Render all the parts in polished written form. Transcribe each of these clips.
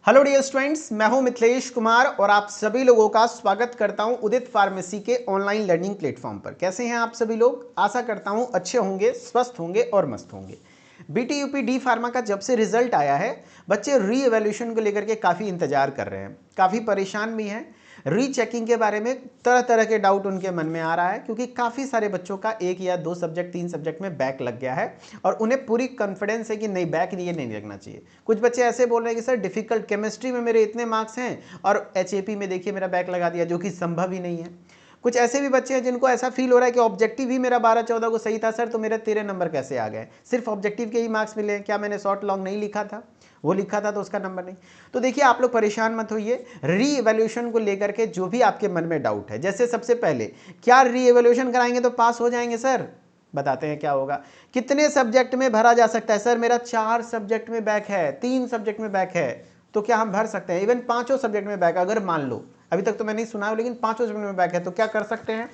Hello dear students, मैं हूं मिथिलेश कुमार और आप सभी लोगों का स्वागत करता हूं उदित फार्मेसी के ऑनलाइन लर्निंग प्लेटफॉर्म पर। कैसे हैं आप सभी लोग? आशा करता हूं अच्छे होंगे, स्वस्थ होंगे और मस्त होंगे। बीटीयूपी डी फार्मा का जब से रिजल्ट आया है, बच्चे री एवेल्यूशन को लेकर के काफ़ी इंतजार कर रहे हैं, काफ़ी परेशान भी हैं। रीचेकिंग के बारे में तरह तरह के डाउट उनके मन में आ रहा है, क्योंकि काफ़ी सारे बच्चों का 1 या 2 सब्जेक्ट 3 सब्जेक्ट में बैक लग गया है और उन्हें पूरी कॉन्फिडेंस है कि नहीं, बैक ये नहीं लगना चाहिए। कुछ बच्चे ऐसे बोल रहे हैं कि सर डिफिकल्ट केमिस्ट्री में मेरे इतने मार्क्स हैं और एचएपी में देखिए मेरा बैक लगा दिया, जो कि संभव ही नहीं है। कुछ ऐसे भी बच्चे हैं जिनको ऐसा फील हो रहा है कि ऑब्जेक्टिव ही मेरा 12-14 को सही था सर, तो मेरे 13 नंबर कैसे आ गए? सिर्फ ऑब्जेक्टिव के ही मार्क्स मिले, क्या मैंने शॉर्ट लॉन्ग नहीं लिखा था? वो लिखा था तो उसका नंबर नहीं। तो देखिए, आप लोग परेशान मत होइए। री इवैल्यूएशन को लेकर के जो भी आपके मन में डाउट है, जैसे सबसे पहले, क्या री इवैल्यूएशन कराएंगे तो पास हो जाएंगे सर? बताते हैं क्या होगा। कितने सब्जेक्ट में भरा जा सकता है? सर मेरा 4 सब्जेक्ट में बैक है, 3 सब्जेक्ट में बैक है, तो क्या हम भर सकते हैं? इवन 5 सब्जेक्ट में बैक, अगर मान लो, अभी तक तो मैं नहीं सुना, लेकिन 5 सब्जेक्ट में बैक है, तो क्या कर सकते हैं?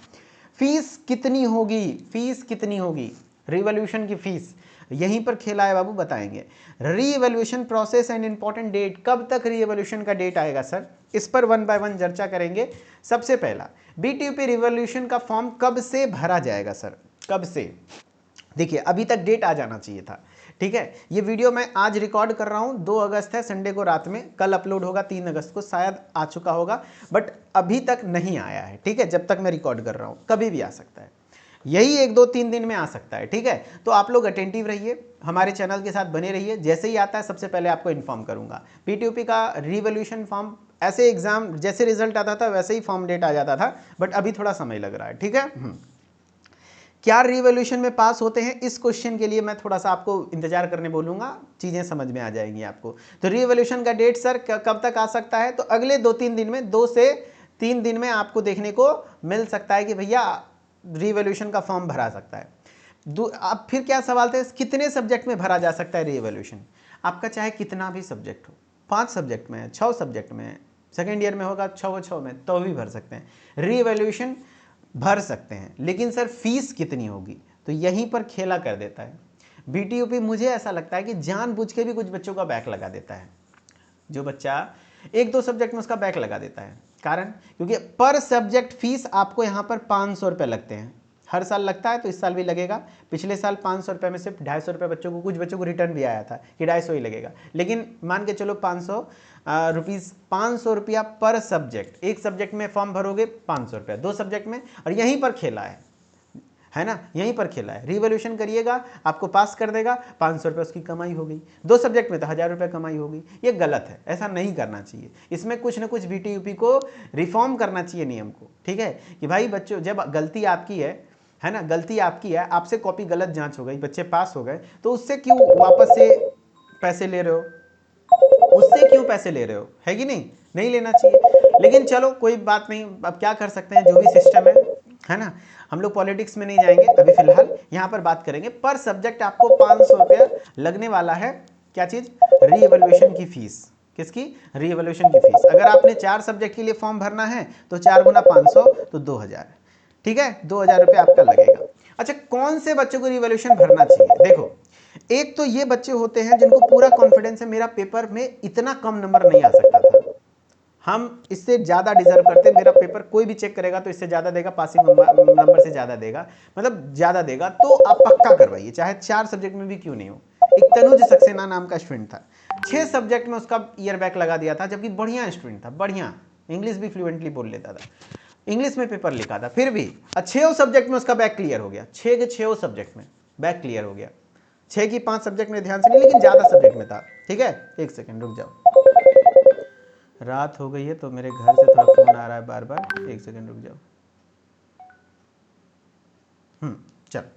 फीस कितनी होगी? फीस कितनी होगी? रिवॉल्यूशन की फीस यहीं पर खेला है बाबू, बताएंगे। रीइवैल्यूएशन प्रोसेस एंड इंपॉर्टेंट डेट, कब तक रीइवैल्यूएशन का डेट आएगा सर? इस पर 1 बाय 1 चर्चा करेंगे। सबसे पहला, बीटीयूपी रिवॉल्यूशन का फॉर्म कब से भरा जाएगा सर? कब से? देखिए, अभी तक डेट आ जाना चाहिए था, ठीक है। ये वीडियो मैं आज रिकॉर्ड कर रहा हूँ, 2 अगस्त है, संडे को रात में, कल अपलोड होगा 3 अगस्त को, शायद आ चुका होगा, बट अभी तक नहीं आया है, ठीक है। जब तक मैं रिकॉर्ड कर रहा हूँ, कभी भी आ सकता है, यही 1 2 3 दिन में आ सकता है, ठीक है। तो आप लोग अटेंटिव रहिए, हमारे चैनल के साथ बने रहिए, जैसे ही आता है सबसे पहले आपको इन्फॉर्म करूंगा। बीटीयूपी का रिवॉल्यूशन फॉर्म, ऐसे एग्जाम जैसे रिजल्ट आता था वैसे ही फॉर्म डेट आ जाता था, बट अभी थोड़ा समय लग रहा है, ठीक है। क्या रिवॉल्यूशन में पास होते हैं? इस क्वेश्चन के लिए मैं थोड़ा सा आपको इंतजार करने बोलूंगा, चीजें समझ में आ जाएंगी आपको। तो रिवॉल्यूशन का डेट सर कब तक आ सकता है? तो अगले 2-3 दिन में, 2 से 3 दिन में आपको देखने को मिल सकता है कि भैया रिवॉल्यूशन का फॉर्म भरा सकता है। अब फिर क्या सवाल थे, कितने सब्जेक्ट में भरा जा सकता है रिवॉल्यूशन? आपका चाहे कितना भी सब्जेक्ट हो, 5 सब्जेक्ट में है, 6 सब्जेक्ट में है, सेकेंड ईयर में होगा 6 में, तो भी भर सकते हैं, रिवॉल्यूशन भर सकते हैं। लेकिन सर फीस कितनी होगी? तो यहीं पर खेला कर देता है बीटीयूपी। मुझे ऐसा लगता है कि जानबूझ के भी कुछ बच्चों का बैक लगा देता है। जो बच्चा 1-2 सब्जेक्ट में उसका बैक लगा देता है, कारण क्योंकि पर सब्जेक्ट फीस आपको यहाँ पर 500 रुपये लगते हैं। हर साल लगता है, तो इस साल भी लगेगा। पिछले साल 500 रुपये में सिर्फ 250 रुपये बच्चों को, कुछ बच्चों को रिटर्न भी आया था कि 250 ही लगेगा, लेकिन मान के चलो 500 रुपीज़, 500 रुपया पर सब्जेक्ट। 1 सब्जेक्ट में फॉर्म भरोगे 500 रुपया, 2 सब्जेक्ट में, और यहीं पर खेला है ना, यहीं पर खेला है। रिवॉल्यूशन करिएगा, आपको पास कर देगा, 500 रुपये उसकी कमाई हो गई। 2 सब्जेक्ट में तो 1000 रुपये कमाई हो गई। ये गलत है, ऐसा नहीं करना चाहिए। इसमें कुछ ना कुछ बीटीयूपी को रिफॉर्म करना चाहिए नियम को, ठीक है। कि भाई बच्चों, जब गलती आपकी है ना, गलती आपकी है, आपसे कॉपी गलत जांच हो गई, बच्चे पास हो गए, तो उससे क्यों वापस से पैसे ले रहे हो? उससे क्यों पैसे ले रहे हो? है कि नहीं? नहीं लेना चाहिए। लेकिन चलो कोई बात नहीं, अब क्या कर सकते हैं, जो भी सिस्टम है ना। हम लोग पॉलिटिक्स में नहीं जाएंगे अभी, फिलहाल यहाँ पर बात करेंगे। पर सब्जेक्ट आपको 500 रुपया लगने वाला है। क्या चीज? रीइवैल्यूएशन की फीस। किसकी? रीइवैल्यूएशन की फीस। अगर आपने 4 सब्जेक्ट के लिए फॉर्म भरना है तो 4 गुना 500 तो 2000, ठीक है। 2000 रुपये आपका लगेगा। अच्छा, कौन से बच्चों को रिवॉल्यूशन भरना चाहिए? देखो, एक तो ये बच्चे होते हैं जिनको पूरा कॉन्फिडेंस है, मेरा पेपर में इतना कम नंबर नहीं आ सकता था, हम इससे ज्यादा डिजर्व करते, मेरा पेपर कोई भी चेक करेगा तो इससे ज्यादा देगा, पासिंग नंबर से ज्यादा देगा, मतलब ज्यादा देगा, तो आप पक्का करवाइए, चाहे 4 सब्जेक्ट में भी क्यों नहीं हो। एक तनुज सक्सेना नाम का स्टूडेंट था, 6 सब्जेक्ट में उसका ईयर बैक लगा दिया था, जबकि बढ़िया स्टूडेंट था, बढ़िया, इंग्लिश भी फ्लुएंटली बोल लेता था, इंग्लिश में पेपर लिखा था, फिर भी 6 सब्जेक्ट में उसका बैक क्लियर हो गया। 6 के 6 सब्जेक्ट में बैक क्लियर हो गया। 6 की 5 सब्जेक्ट में ध्यान से नहीं, लेकिन ज्यादा सब्जेक्ट में था, ठीक है। 1 सेकेंड रुक जाओ, रात हो गई है तो मेरे घर से थोड़ा फोन आ रहा है बार बार, 1 सेकेंड रुक जाओ। चलो,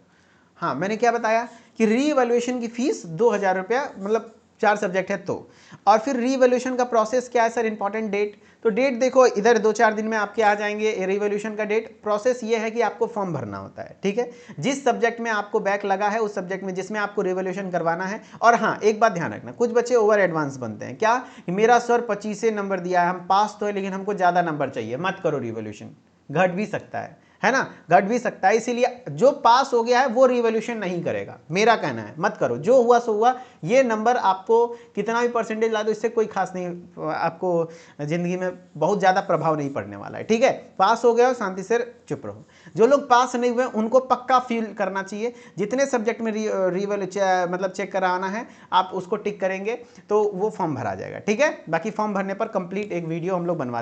हाँ, मैंने क्या बताया कि रीइवैल्यूएशन की फीस 2000 रुपया, मतलब 4 सब्जेक्ट है तो। और फिर रीइवैल्यूएशन का प्रोसेस क्या है सर? Important date. तो डेट देखो, इधर 2-4 दिन में आपके आ जाएंगे रीइवैल्यूएशन का डेट। प्रोसेस ये है कि आपको फॉर्म भरना होता है, ठीक है। जिस सब्जेक्ट में आपको बैक लगा है, उस सब्जेक्ट में जिसमें आपको रिवॉल्यूशन करवाना है। और हाँ, एक बात ध्यान रखना, कुछ बच्चे ओवर एडवांस बनते हैं, क्या मेरा सर 25 नंबर दिया है, हम पास तो है लेकिन हमको ज्यादा नंबर चाहिए, मत करो रिवॉल्यूशन, घट भी सकता है है ना, घट भी सकता है। इसीलिए जो पास हो गया है वो रिवॉल्यूशन नहीं करेगा, मेरा कहना है मत करो, जो हुआ सो हुआ। ये नंबर आपको कितना भी परसेंटेज ला दो, इससे कोई खास नहीं, आपको जिंदगी में बहुत ज़्यादा प्रभाव नहीं पड़ने वाला है, ठीक है। पास हो गया हो शांति से चुप रहो। जो लोग पास नहीं हुए उनको पक्का फील करना चाहिए, जितने सब्जेक्ट में मतलब चेक कराना है आप उसको टिक करेंगे तो वो फॉर्म भरा जाएगा, ठीक है। बाकी फॉर्म भरने पर कंप्लीट एक वीडियो हम लोग बना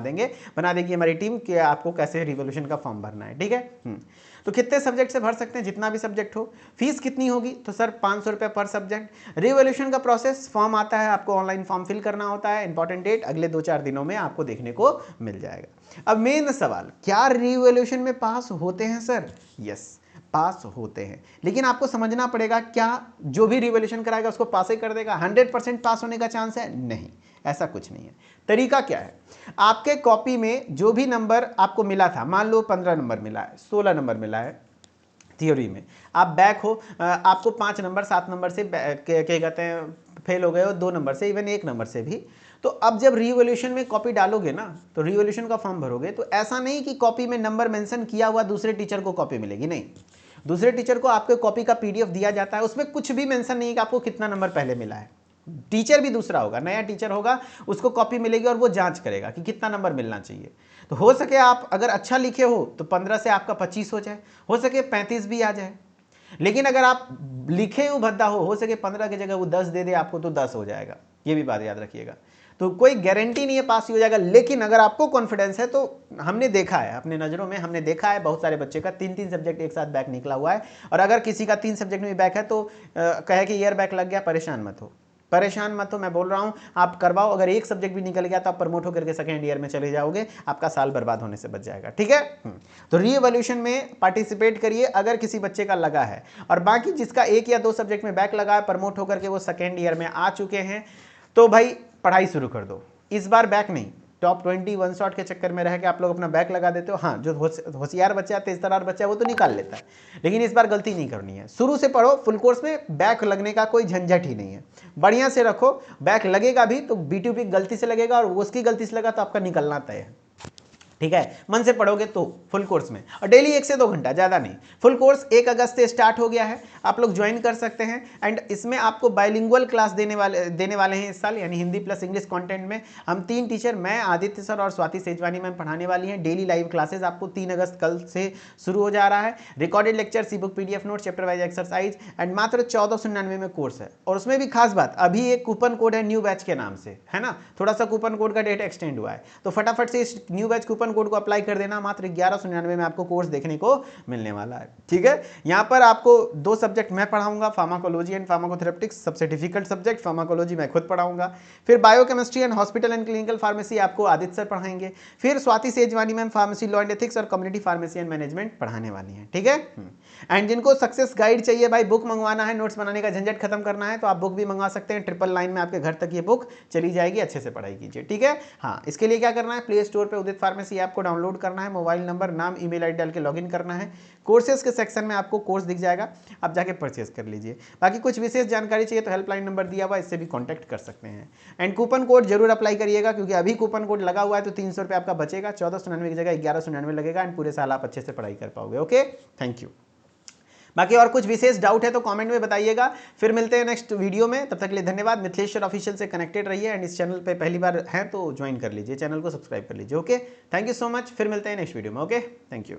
देगी हमारी टीम कि आपको कैसे रिवॉल्यूशन का फॉर्म भरना है, ठीक है। तो कितने सब्जेक्ट से भर सकते हैं, जितना भी सब्जेक्ट हो। फीस कितनी होगी, तो सर 500 रुपये पर सब्जेक्ट। रिवॉल्यूशन का प्रोसेस, फॉर्म आता है, आपको ऑनलाइन फॉर्म फिल करना होता है, इंपॉर्टेंट डेट अगले 2-4 दिनों में आपको देखने को मिल जाएगा। अब मेन सवाल, क्या रिवॉल्यूशन में पास होते हैं सर? यस, पास होते हैं, लेकिन आपको समझना पड़ेगा, क्या जो भी रिवॉल्यूशन कराएगा उसको पास ही कर देगा? 100% पास होने का चांस है? नहीं, ऐसा कुछ नहीं है। तरीका क्या है, आपके कॉपी में जो भी नंबर आपको मिला था, मान लो 15 नंबर मिला है, 16 नंबर मिला है थ्योरी में, आप बैक हो, आपको 5 नंबर 7 नंबर से क्या कहते हैं फेल हो गए हो, 2 नंबर से, इवन 1 नंबर से भी। तो अब जब रिवॉल्यूशन में कॉपी डालोगे ना, तो रिवॉल्यूशन का फॉर्म भरोगे, तो ऐसा नहीं कि कॉपी में नंबर मेंशन किया हुआ दूसरे टीचर को कॉपी मिलेगी, नहीं। दूसरे टीचर को आपके कॉपी का पीडीएफ दिया जाता है, उसमें कुछ भी मेंशन नहीं है कि आपको कितना नंबर पहले मिला है। टीचर भी दूसरा होगा, नया टीचर होगा, उसको कॉपी मिलेगी और वो जांच करेगा कि कितना नंबर मिलना चाहिए। तो हो सके आप अगर अच्छा लिखे हो तो 15 से आपका 25 हो जाए, हो सके 35 भी आ जाए। लेकिन अगर आप लिखे हो भद्दा हो सके 15 की जगह वो 10 दे दे आपको, तो 10 हो जाएगा, ये भी बात याद रखिएगा। तो कोई गारंटी नहीं है पास ही हो जाएगा, लेकिन अगर आपको कॉन्फिडेंस है तो हमने देखा है, अपने नज़रों में हमने देखा है बहुत सारे बच्चे का 3-3 सब्जेक्ट एक साथ बैक निकला हुआ है। और अगर किसी का 3 सब्जेक्ट में बैक है तो कहे कि ईयर बैक लग गया, परेशान मत हो, परेशान मत हो, मैं बोल रहा हूं आप करवाओ। अगर एक सब्जेक्ट भी निकल गया तो आप प्रमोट होकर के सेकेंड ईयर में चले जाओगे, आपका साल बर्बाद होने से बच जाएगा, ठीक है। तो रीवॉल्यूशन में पार्टिसिपेट करिए अगर किसी बच्चे का लगा है, और बाकी जिसका 1 या 2 सब्जेक्ट में बैक लगा है, प्रमोट होकर के वो सेकेंड ईयर में आ चुके हैं, तो भाई पढ़ाई शुरू कर दो। इस बार बैक नहीं, टॉप 20 वन शॉट के चक्कर में रह के आप लोग अपना बैक लगा देते हो। हाँ, जो होशियार बच्चा है, तेज तरार बच्चा है, वो तो निकाल लेता है, लेकिन इस बार गलती नहीं करनी है। शुरू से पढ़ो, फुल कोर्स में बैक लगने का कोई झंझट ही नहीं है, बढ़िया से रखो। बैक लगेगा भी तो बीटीपी गलती से लगेगा, और उसकी गलती से लगा तो आपका निकलना तय है, ठीक है। मन से पढ़ोगे तो फुल कोर्स में, और डेली 1 से 2 घंटा, ज़्यादा नहीं। फुल कोर्स 1 अगस्त से स्टार्ट हो गया है, आप लोग ज्वाइन कर सकते हैं। एंड इसमें आपको बाइलिंगुअल क्लास देने वाले हैं इस साल, यानी हिंदी प्लस इंग्लिश कंटेंट में हम 3 टीचर, मैं, आदित्य सर और स्वाति सेजवानी मैम पढ़ाने वाली हैं। डेली लाइव क्लासेज आपको 3 अगस्त कल से शुरू हो जा रहा है। Recorded lecture, C book, PDF note, chapter wise exercise, and मात्र 1499 में कोर्स है। और उसमें भी खास बात, अभी एक कूपन कोड है न्यू बैच के नाम से, है ना, थोड़ा सा कूपन कोड का डेट एक्सटेंड हुआ है, तो फटाफट से इस न्यू बैच कूपन कोड को अप्लाई कर देना। मात्र 1199 में आपको कोर्स देखने को मिलने वाला है, ठीक है। यहां पर आपको 2 सब्जेक्ट मैं पढ़ाऊंगा, फार्माकोलॉजी एंड फार्माकोथेरेप्टिक्स, सबसे डिफिकल्ट सब्जेक्ट फार्माकोलॉजी मैं खुद पढ़ाऊंगा। फिर biochemistry and hospital and clinical pharmacy आपको आदित्य सर पढ़ाएंगे। फिर Swati Sejwani ma'am pharmacy, law and ethics और कम्युनिटी फार्मेसी एंड मैनेजमेंट पढ़ाने वाली हैं, ठीक है। एंड जिनको सक्सेस गाइड चाहिए, भाई बुक मंगवाना है, नोट्स बनाने का झंझट खत्म करना है, तो आप बुक भी मंगवा सकते हैं। 999 में आपके घर तक ये बुक चली जाएगी, अच्छे से पढ़ाई कीजिए, ठीक है। हाँ, इसके लिए क्या करना है, प्ले स्टोर पे उदित फार्मेसी ऐप को डाउनलोड करना है, मोबाइल नंबर, नाम, ईमेल आईडी डाल के लॉगिन करना है। कोर्सेज के सेक्शन में आपको कोर्स दिख जाएगा, आप जाके परचेज कर लीजिए। बाकी कुछ विशेष जानकारी चाहिए तो हेल्पलाइन नंबर दिया हुआ, इससे भी कॉन्टैक्ट कर सकते हैं। एंड कूपन कोड जरूर अप्लाई करिएगा, क्योंकि अभी कूपन कोड लगा हुआ है तो 300 रुपये आपका बचेगा, 1499 की जगह 1199 लगेगा, एंड पूरे साल आप अच्छे से पढ़ाई कर पाओगे। Okay, thank you. बाकी और कुछ विशेष डाउट है तो कमेंट में बताइएगा। फिर मिलते हैं नेक्स्ट वीडियो में, तब तक के लिए धन्यवाद। मिथिलेश्वर ऑफिशियल से कनेक्टेड रहिए, एंड इस चैनल पे पहली बार हैं तो ज्वाइन कर लीजिए, चैनल को सब्सक्राइब कर लीजिए। Okay, thank you so much. फिर मिलते हैं नेक्स्ट वीडियो में। Okay, thank you.